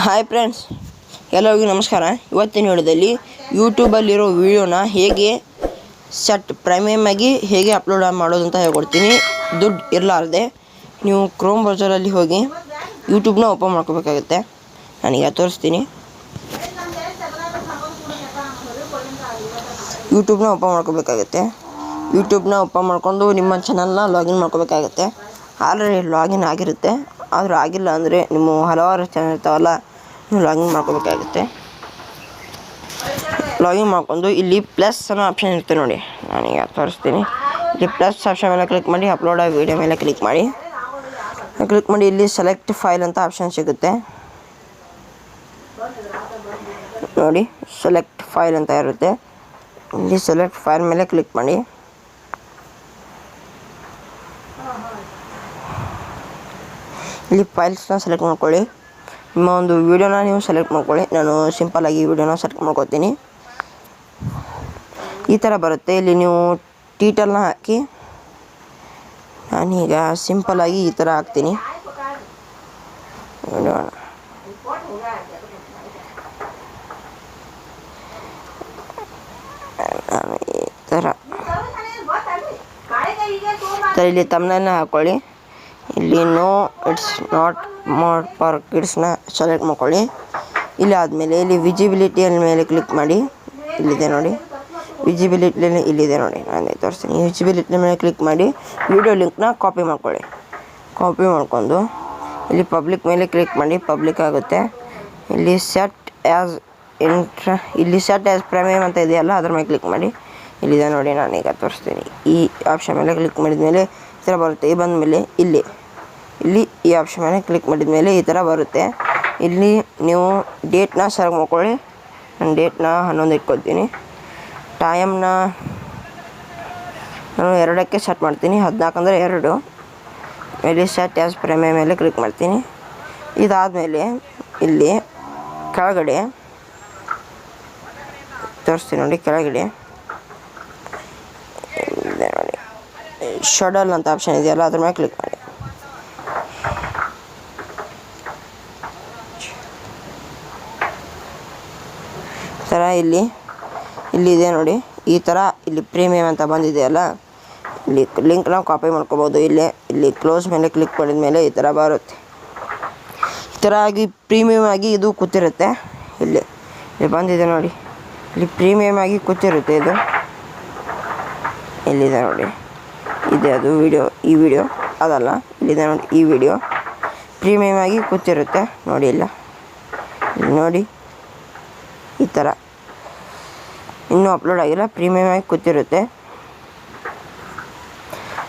Hi friends, ಎಲ್ಲರಿಗೂ ನಮಸ್ಕಾರ. ಇವತ್ತಿನ ವಿಡಿಯೋದಲ್ಲಿ ಯೂಟ್ಯೂಬಲ್ಲಿರೋ ವಿಡಿಯೋನ ಹೇಗೆ ಪ್ರೀಮಿಯಮ್ ಆಗಿ ಹೇಗೆ ಅಪ್ಲೋಡ್ ಮಾಡೋದು ಅಂತ ಹೇಳ್ಕೊಡ್ತೀನಿ. ದುಡ್ಡು ಇರಲಾರ್ದೆ ನೀವು ಕ್ರೋಮ್ ಬ್ರೌಸರಲ್ಲಿ ಹೋಗಿ ಯೂಟ್ಯೂಬ್ನ ಓಪನ್ ಮಾಡ್ಕೋಬೇಕಾಗುತ್ತೆ. ನಾನೀಗ ತೋರಿಸ್ತೀನಿ. ಯೂಟ್ಯೂಬ್ನ ಓಪನ್ ಮಾಡ್ಕೋಬೇಕಾಗುತ್ತೆ. ಯೂಟ್ಯೂಬ್ನ ಓಪನ್ ಮಾಡ್ಕೊಂಡು ನಿಮ್ಮ ಚಾನಲ್ನ ಲಾಗಿನ್ ಮಾಡ್ಕೋಬೇಕಾಗುತ್ತೆ. ಆಲ್ರೆಡಿ ಲಾಗಿನ್ ಆಗಿರುತ್ತೆ, ಆದರೂ ಆಗಿಲ್ಲ ಅಂದರೆ ನಿಮ್ಮ ಹಲವಾರು ಚಾನಲ್ ಇರ್ತಾವಲ್ಲ, ನೀವು ಲಾಗಿನ್ ಮಾಡ್ಕೋಬೇಕಾಗುತ್ತೆ. ಲಾಗಿನ್ ಮಾಡ್ಕೊಂಡು ಇಲ್ಲಿ ಪ್ಲಸ್ ಅನ್ನೋ ಆಪ್ಷನ್ ಇರುತ್ತೆ ನೋಡಿ, ನಾನೀಗ ತೋರಿಸ್ತೀನಿ. ಇಲ್ಲಿ ಪ್ಲಸ್ ಆಪ್ಷನ್ ಮೇಲೆ ಕ್ಲಿಕ್ ಮಾಡಿ ಅಪ್ಲೋಡ್ ಆ ವಿಡಿಯೋ ಮೇಲೆ ಕ್ಲಿಕ್ ಮಾಡಿ ಇಲ್ಲಿ ಸೆಲೆಕ್ಟ್ ಫೈಲ್ ಅಂತ ಆಪ್ಷನ್ ಸಿಗುತ್ತೆ ನೋಡಿ. ಸೆಲೆಕ್ಟ್ ಫೈಲ್ ಅಂತ ಇರುತ್ತೆ. ಇಲ್ಲಿ ಸೆಲೆಕ್ಟ್ ಫೈಲ್ ಮೇಲೆ ಕ್ಲಿಕ್ ಮಾಡಿ. ಇಲ್ಲಿ ಫೈಲ್ಸ್ನ ಸೆಲೆಕ್ಟ್ ಮಾಡ್ಕೊಳ್ಳಿ. ನಿಮ್ಮ ಒಂದು ವೀಡಿಯೋನ ನೀವು ಸೆಲೆಕ್ಟ್ ಮಾಡ್ಕೊಳ್ಳಿ. ನಾನು ಸಿಂಪಲ್ಲಾಗಿ ವೀಡಿಯೋನ ಸೆಲೆಕ್ಟ್ ಮಾಡ್ಕೊತೀನಿ. ಈ ಥರ ಬರುತ್ತೆ. ಇಲ್ಲಿ ನೀವು ಟೈಟಲ್ನ ಹಾಕಿ, ನಾನೀಗ ಸಿಂಪಲ್ಲಾಗಿ ಈ ಥರ ಹಾಕ್ತೀನಿ. ನಾನು ಈ ಥರ ಇಲ್ಲಿ ತಮ್ಮನೇನ ಹಾಕ್ಕೊಳ್ಳಿ. ಇಲ್ಲಿ no it's not more for ಕಿಡ್ಸ್ನ ಸೆಲೆಕ್ಟ್ ಮಾಡ್ಕೊಳ್ಳಿ. ಇಲ್ಲಿ ಆದಮೇಲೆ ಇಲ್ಲಿ ವಿಜಿಬಿಲಿಟಿಯ ಮೇಲೆ ಕ್ಲಿಕ್ ಮಾಡಿ. ಇಲ್ಲಿದೆ ನೋಡಿ, ವಿಜಿಬಿಲಿಟಿಯಲ್ಲಿ ಇಲ್ಲಿದೆ ನೋಡಿ, ನಾನು ತೋರಿಸ್ತೀನಿ. ವಿಜಿಬಿಲಿಟಿ ಮೇಲೆ ಕ್ಲಿಕ್ ಮಾಡಿ ವಿಡಿಯೋ ಲಿಂಕ್ನ ಕಾಪಿ ಮಾಡ್ಕೊಳ್ಳಿ. ಕಾಪಿ ಮಾಡ್ಕೊಂಡು ಇಲ್ಲಿ ಪಬ್ಲಿಕ್ ಮೇಲೆ ಕ್ಲಿಕ್ ಮಾಡಿ, ಪಬ್ಲಿಕ್ ಆಗುತ್ತೆ. ಇಲ್ಲಿ ಸೆಟ್ ಆ್ಯಸ್ ಪ್ರೀಮಿಯಮ್ ಅಂತ ಇದೆಯಲ್ಲ, ಅದ್ರ ಮೇಲೆ ಕ್ಲಿಕ್ ಮಾಡಿ. ಇಲ್ಲಿದೆ ನೋಡಿ, ನಾನೀಗ ತೋರಿಸ್ತೀನಿ. ಈ ಆಪ್ಷನ್ ಮೇಲೆ ಕ್ಲಿಕ್ ಮಾಡಿದ ಮೇಲೆ ಈ ಥರ ಬರುತ್ತೆ. ಈ ಬಂದಮೇಲೆ ಇಲ್ಲಿ ಈ ಆಪ್ಷನ್ ಮೇಲೆ ಕ್ಲಿಕ್ ಮಾಡಿದ ಮೇಲೆ ಈ ಥರ ಬರುತ್ತೆ. ಇಲ್ಲಿ ನೀವು ಡೇಟ್ನ ಸೆಲೆಕ್ಟ್ ಮಾಡ್ಕೊಳ್ಳಿ. ನಾನು ಡೇಟ್ನ 11 ಇಟ್ಕೊಳ್ತೀನಿ. ಟೈಮ್ನ ನಾನು 2ಕ್ಕೆ ಸೆಟ್ ಮಾಡ್ತೀನಿ. 14 ಅಂದರೆ 2. ಇಲ್ಲಿ ಸೆಟ್ ಆ್ಯಸ್ ಪ್ರೀಮಿಯಮ್ ಮೇಲೆ ಕ್ಲಿಕ್ ಮಾಡ್ತೀನಿ. ಇದಾದಮೇಲೆ ಇಲ್ಲಿ ಕೆಳಗಡೆ ತೋರಿಸ್ತೀನಿ ನೋಡಿ, ಕೆಳಗಡೆ ಇದೆ ನೋಡಿ, ಶೆಡ್ಯೂಲ್ ಅಂತ ಆಪ್ಷನ್ ಇದೆಯಲ್ಲ, ಅದ್ರ ಮೇಲೆ ಕ್ಲಿಕ್ ಮಾಡಿ. ಥರ ಇಲ್ಲಿದೆ ನೋಡಿ, ಈ ಥರ ಇಲ್ಲಿ ಪ್ರೀಮಿಯಮ್ ಅಂತ ಬಂದಿದೆಯಲ್ಲ, ಇಲ್ಲಿ ಲಿಂಕ್ನ ಕಾಪಿ ಮಾಡ್ಕೋಬೋದು. ಇಲ್ಲಿ ಕ್ಲೋಸ್ ಮೇಲೆ ಕ್ಲಿಕ್ ಮಾಡಿದ ಮೇಲೆ ಈ ಥರ ಬರುತ್ತೆ. ಈ ಥರ ಆಗಿ ಪ್ರೀಮಿಯಮ್ ಆಗಿ ಇದು ಕೂತಿರುತ್ತೆ. ಇಲ್ಲಿ ಬಂದಿದೆ ನೋಡಿ, ಇಲ್ಲಿ ಪ್ರೀಮಿಯಮ್ ಆಗಿ ಕೂತಿರುತ್ತೆ. ಇದು ಇಲ್ಲಿದೆ ನೋಡಿ, ಇದೆ ಅದು ಈ ವಿಡಿಯೋ ಅದಲ್ಲ, ಇಲ್ಲಿದೆ ನೋಡಿ, ಈ ವಿಡಿಯೋ ಪ್ರೀಮಿಯಮ್ ಆಗಿ ಕೂತಿರುತ್ತೆ ನೋಡಿ. ಇಲ್ಲಿ ನೋಡಿ, ಈ ಥರ ಇನ್ನೂ ಅಪ್ಲೋಡ್ ಆಗಿಲ್ಲ, ಪ್ರೀಮಿಯಮ್ ಆಗಿ ಕೂತಿರುತ್ತೆ.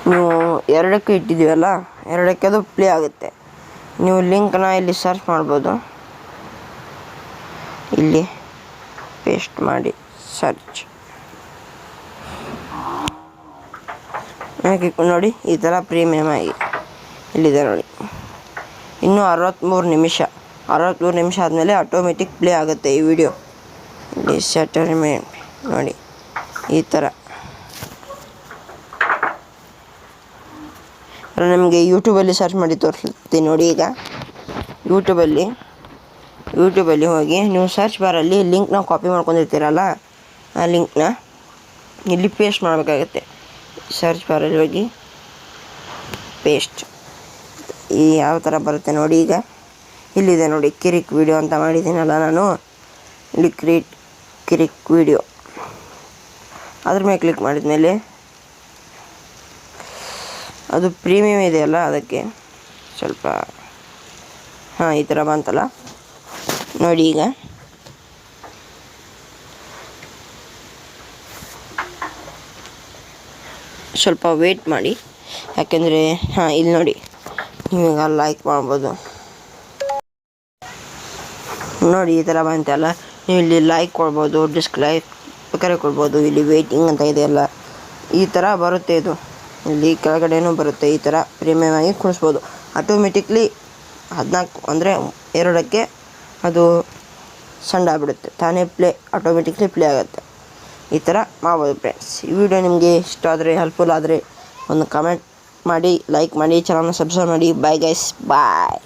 ನೀವು 2ಕ್ಕೆ ಇಟ್ಟಿದ್ದೀವಲ್ಲ, 2ಕ್ಕೆ ಅದು ಪ್ಲೇ ಆಗುತ್ತೆ. ನೀವು ಲಿಂಕ್ನ ಇಲ್ಲಿ ಸರ್ಚ್ ಮಾಡ್ಬೋದು. ಇಲ್ಲಿ ಪೇಸ್ಟ್ ಮಾಡಿ ಸರ್ಚ್ ನೋಡಿ, ಈ ಥರ ಪ್ರೀಮಿಯಮ್ ಆಗಿ ಇಲ್ಲಿದೆ ನೋಡಿ. ಇನ್ನೂ 63 ನಿಮಿಷ ಆದಮೇಲೆ ಆಟೋಮೆಟಿಕ್ ಪ್ಲೇ ಆಗುತ್ತೆ ಈ ವಿಡಿಯೋ. ಇಲ್ಲಿ ಸೆಟಲ್ಮೆಂಟ್ ನೋಡಿ, ಈ ಥರ ನಿಮಗೆ ಯೂಟ್ಯೂಬಲ್ಲಿ ಸರ್ಚ್ ಮಾಡಿ ತೋರಿಸ್ತೀನಿ ನೋಡಿ. ಈಗ ಯೂಟ್ಯೂಬಲ್ಲಿ ಹೋಗಿ ನೀವು ಸರ್ಚ್ ಬಾರಲ್ಲಿ ಲಿಂಕ್ನ ಕಾಪಿ ಮಾಡ್ಕೊಂಡಿರ್ತೀರಲ್ಲ, ಆ ಲಿಂಕ್ನ ಇಲ್ಲಿ ಪೇಸ್ಟ್ ಮಾಡಬೇಕಾಗತ್ತೆ. ಸರ್ಚ್ ಬಾರಲ್ಲಿ ಹೋಗಿ ಪೇಸ್ಟ್ ಯಾವ ಥರ ಬರುತ್ತೆ ನೋಡಿ. ಈಗ ಇಲ್ಲಿದೆ ನೋಡಿ, ಕಿರಿಕ್ ವಿಡಿಯೋ ಅಂತ ಮಾಡಿದ್ದೀನಲ್ಲ ನಾನು, ಇಲ್ಲಿ ಕಿರಿಕ್ ವಿಡಿಯೋ ಅದ್ರ ಮೇಲೆ ಕ್ಲಿಕ್ ಮಾಡಿದ ಮೇಲೆ ಅದು ಪ್ರೀಮಿಯಮ್ ಇದೆಯಲ್ಲ, ಅದಕ್ಕೆ ಸ್ವಲ್ಪ ಈ ಥರ ಬಂತಲ್ಲ ನೋಡಿ. ಈಗ ಸ್ವಲ್ಪ ವೇಟ್ ಮಾಡಿ, ಯಾಕೆಂದರೆ ಇಲ್ಲಿ ನೋಡಿ, ನೀವೀಗ ಲೈಕ್ ಮಾಡ್ಬೋದು ನೋಡಿ. ಈ ಥರ ಬಂತಲ್ಲ, ನೀವು ಇಲ್ಲಿ ಲೈಕ್ ಕೊಡ್ಬೋದು, ಡಿಸ್ಲೈಕ್ ಬೇಕಾದ್ರೆ ಕೊಡ್ಬೋದು. ಇಲ್ಲಿ ವೇಟಿಂಗ್ ಅಂತ ಇದೆಯಲ್ಲ, ಈ ಥರ ಬರುತ್ತೆ. ಇದು ಇಲ್ಲಿ ಕೆಳಗಡೆನೂ ಬರುತ್ತೆ. ಈ ಥರ ಪ್ರೀಮಿಯಮ್ ಆಗಿ ಕುಣಿಸ್ಬೋದು. ಆಟೋಮೆಟಿಕ್ಲಿ 14 ಅಂದರೆ 2ಕ್ಕೆ ಅದು ಸಣ್ಣ ಆಗಿಬಿಡುತ್ತೆ, ತಾನೇ ಆಟೋಮೆಟಿಕ್ಲಿ ಪ್ಲೇ ಆಗುತ್ತೆ. ಈ ಥರ ಮಾಡ್ಬೋದು ಫ್ರೆಂಡ್ಸ್. ಈ ವಿಡಿಯೋ ನಿಮಗೆ ಇಷ್ಟ ಆದರೆ, ಹೆಲ್ಪ್ಫುಲ್ ಆದರೆ ಒಂದು ಕಮೆಂಟ್ ಮಾಡಿ, ಲೈಕ್ ಮಾಡಿ, ಚಾನಲ್ನ ಸಬ್ಸ್ಕ್ರೈಬ್ ಮಾಡಿ. ಬಾಯ್ ಗೈಸ್, ಬಾಯ್.